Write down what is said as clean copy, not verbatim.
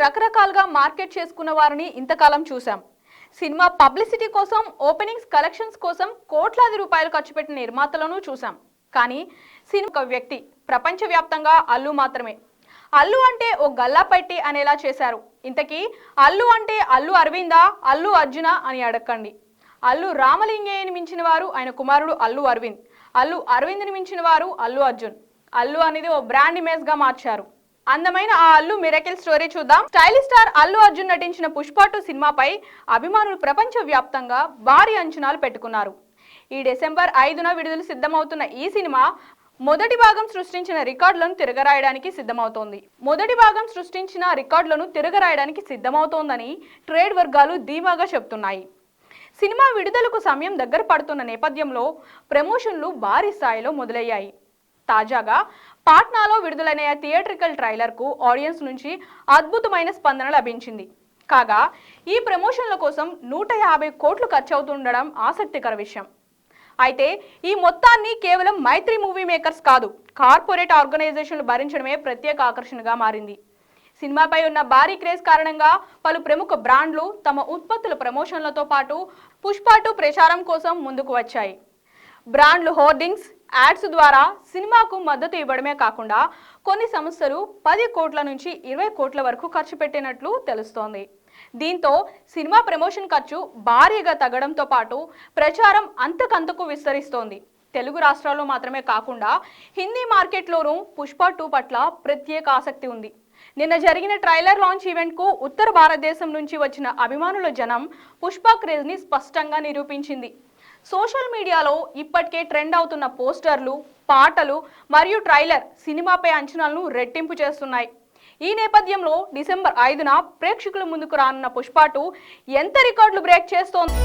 రకరకాలుగా మార్కెట్ చేసుకున్న వారిని ఇంతకాలం చూసాం. సినిమా పబ్లిసిటీ కోసం, ఓపెనింగ్స్, కలెక్షన్స్ కోసం కోట్లాది రూపాయలు ఖర్చు పెట్టిన నిర్మాతలను చూసాం. కానీ సినిమా ఒక వ్యక్తి, ప్రపంచవ్యాప్తంగా అల్లు మాత్రమే. అల్లు అంటే ఓ గల్లాపట్టి అనేలా చేశారు. ఇంతకీ అల్లు అంటే అల్లు అరవిందా, అల్లు అర్జున అని అడగండి. అల్లు రామలింగయ్యని మించిన వారు ఆయన కుమారుడు అల్లు అరవింద్. అల్లు అరవింద్ని మించిన వారు అల్లు అర్జున్. అల్లు అనేది ఓ బ్రాండ్ ఇమేజ్ గా మార్చారు. అందమైన ఆ అల్లు మిరకిల్ స్టోరీ చూద్దాం. స్టైలిష్ స్టార్ అల్లు అర్జున్ నటించిన పుష్ప 2 సినిమాపై అభిమానులు ప్రపంచవ్యాప్తంగా భారీ అంచనాలు పెట్టుకున్నారు. ఈ డిసెంబర్ 5న విడుదల సిద్ధమవుతున్న ఈ సినిమా మొదటి భాగం సృష్టించిన రికార్డులను తిరగరాయడానికి సిద్ధమవుతోందని ట్రేడ్ వర్గాలు ధీమాగా చెబుతున్నాయి. సినిమా విడుదలకు సమయం దగ్గర పడుతున్న నేపథ్యంలో ప్రమోషన్లు భారీ స్థాయిలో మొదలయ్యాయి. తాజాగా పాట్నాలో విడుదలైన థియేట్రికల్ ట్రైలర్కు ఆడియన్స్ నుంచి అద్భుతమైన స్పందన లభించింది. కాగా ఈ ప్రమోషన్ల కోసం 150 కోట్లు ఖర్చు అవుతుండడం ఆసక్తికర విషయం. అయితే ఈ మొత్తాన్ని కేవలం మైత్రి మూవీ మేకర్స్ కాదు, కార్పొరేట్ ఆర్గనైజేషన్లు భరించడమే ప్రత్యేక ఆకర్షణగా మారింది. సినిమాపై ఉన్న భారీ క్రేజ్ కారణంగా పలు ప్రముఖ బ్రాండ్లు తమ ఉత్పత్తుల ప్రమోషన్లతో పాటు పుష్ప 2 ప్రచారం కోసం ముందుకు వచ్చాయి. బ్రాండ్లు హోర్డింగ్స్, యాడ్స్ ద్వారా సినిమాకు మద్దతు ఇవ్వడమే కాకుండా కొన్ని సంస్థలు 10 కోట్ల నుంచి 20 కోట్ల వరకు ఖర్చు పెట్టినట్లు తెలుస్తోంది. దీంతో సినిమా ప్రమోషన్ ఖర్చు భారీగా తగ్గడంతో పాటు ప్రచారం అంతకంతకు విస్తరిస్తోంది. తెలుగు రాష్ట్రాల్లో మాత్రమే కాకుండా హిందీ మార్కెట్లోనూ పుష్ప 2 పట్ల ప్రత్యేక ఆసక్తి ఉంది. నిన్న జరిగిన ట్రైలర్ లాంచ్ ఈవెంట్కు ఉత్తర భారతదేశం నుంచి వచ్చిన అభిమానుల జనం పుష్ప క్రేజ్ని స్పష్టంగా నిరూపించింది. సోషల్ మీడియాలో ఇప్పటికే ట్రెండ్ అవుతున్న పోస్టర్లు, పాటలు మరియు ట్రైలర్ సినిమాపై అంచనాలను రెట్టింపు చేస్తున్నాయి. ఈ నేపథ్యంలో డిసెంబర్ 5న ప్రేక్షకుల ముందుకు రానున్న పుష్ప 2 ఎంత రికార్డులు బ్రేక్ చేస్తోంది?